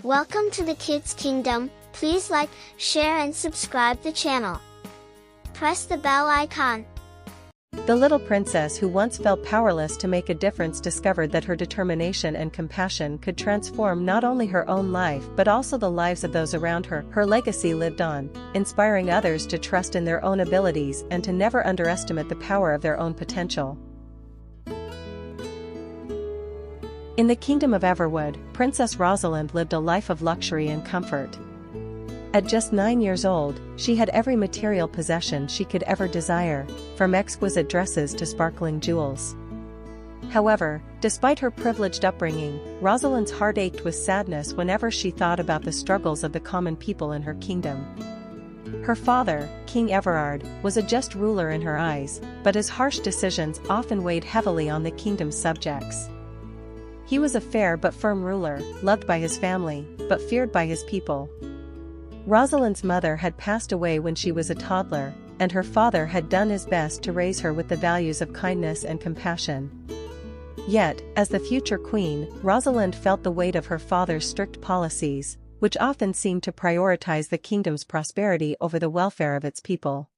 Welcome to the Kids Kingdom. Please like, share and subscribe the channel. Press the bell icon. The little princess who once felt powerless to make a difference discovered that her determination and compassion could transform not only her own life but also the lives of those around her. Her legacy lived on, inspiring others to trust in their own abilities and to never underestimate the power of their own potential. In the kingdom of Everwood, Princess Rosalind lived a life of luxury and comfort. At just 9 years old, she had every material possession she could ever desire, from exquisite dresses to sparkling jewels. However, despite her privileged upbringing, Rosalind's heart ached with sadness whenever she thought about the struggles of the common people in her kingdom. Her father, King Everard, was a just ruler in her eyes, but his harsh decisions often weighed heavily on the kingdom's subjects. He was a fair but firm ruler, loved by his family, but feared by his people. Rosalind's mother had passed away when she was a toddler, and her father had done his best to raise her with the values of kindness and compassion. Yet, as the future queen, Rosalind felt the weight of her father's strict policies, which often seemed to prioritize the kingdom's prosperity over the welfare of its people.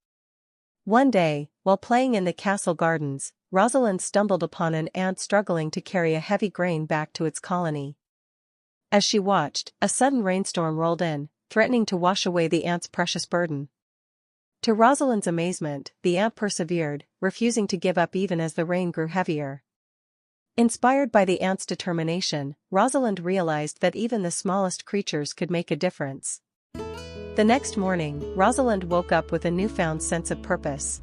One day, while playing in the castle gardens, Rosalind stumbled upon an ant struggling to carry a heavy grain back to its colony. As she watched, a sudden rainstorm rolled in, threatening to wash away the ant's precious burden. To Rosalind's amazement, the ant persevered, refusing to give up even as the rain grew heavier. Inspired by the ant's determination, Rosalind realized that even the smallest creatures could make a difference. The next morning, Rosalind woke up with a newfound sense of purpose.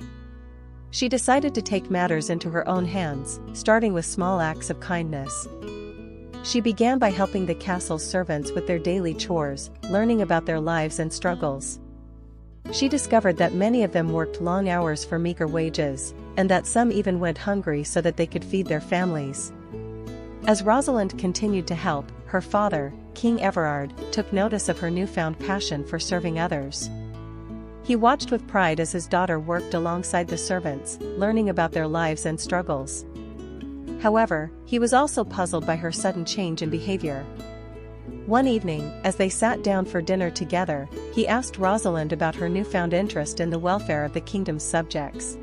She decided to take matters into her own hands, starting with small acts of kindness. She began by helping the castle's servants with their daily chores, learning about their lives and struggles. She discovered that many of them worked long hours for meager wages, and that some even went hungry so that they could feed their families. As Rosalind continued to help, her father, King Everard, took notice of her newfound passion for serving others. He watched with pride as his daughter worked alongside the servants, learning about their lives and struggles. However, he was also puzzled by her sudden change in behavior. One evening, as they sat down for dinner together, he asked Rosalind about her newfound interest in the welfare of the kingdom's subjects.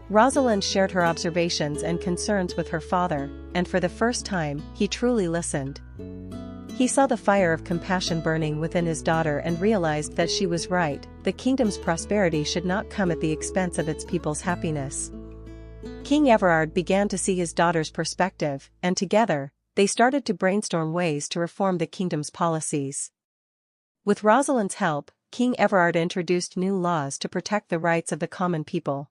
Rosalind shared her observations and concerns with her father, and for the first time, he truly listened. He saw the fire of compassion burning within his daughter and realized that she was right. The kingdom's prosperity should not come at the expense of its people's happiness. King Everard began to see his daughter's perspective, and together, they started to brainstorm ways to reform the kingdom's policies. With Rosalind's help, King Everard introduced new laws to protect the rights of the common people.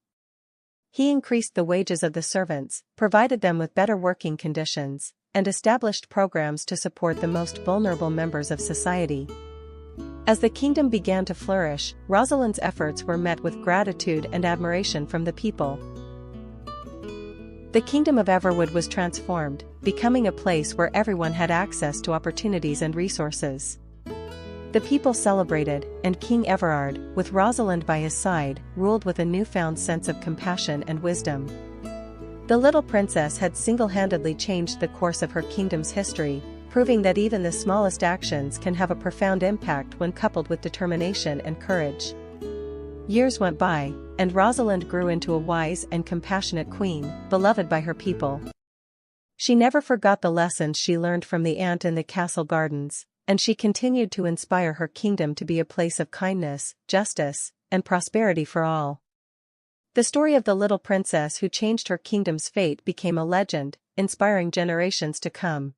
He increased the wages of the servants, provided them with better working conditions, and established programs to support the most vulnerable members of society. As the kingdom began to flourish, Rosalind's efforts were met with gratitude and admiration from the people. The kingdom of Everwood was transformed, becoming a place where everyone had access to opportunities and resources. The people celebrated, and King Everard, with Rosalind by his side, ruled with a newfound sense of compassion and wisdom. The little princess had single-handedly changed the course of her kingdom's history, proving that even the smallest actions can have a profound impact when coupled with determination and courage. Years went by, and Rosalind grew into a wise and compassionate queen, beloved by her people. She never forgot the lessons she learned from the ant in the castle gardens, and she continued to inspire her kingdom to be a place of kindness, justice, and prosperity for all. The story of the little princess who changed her kingdom's fate became a legend, inspiring generations to come.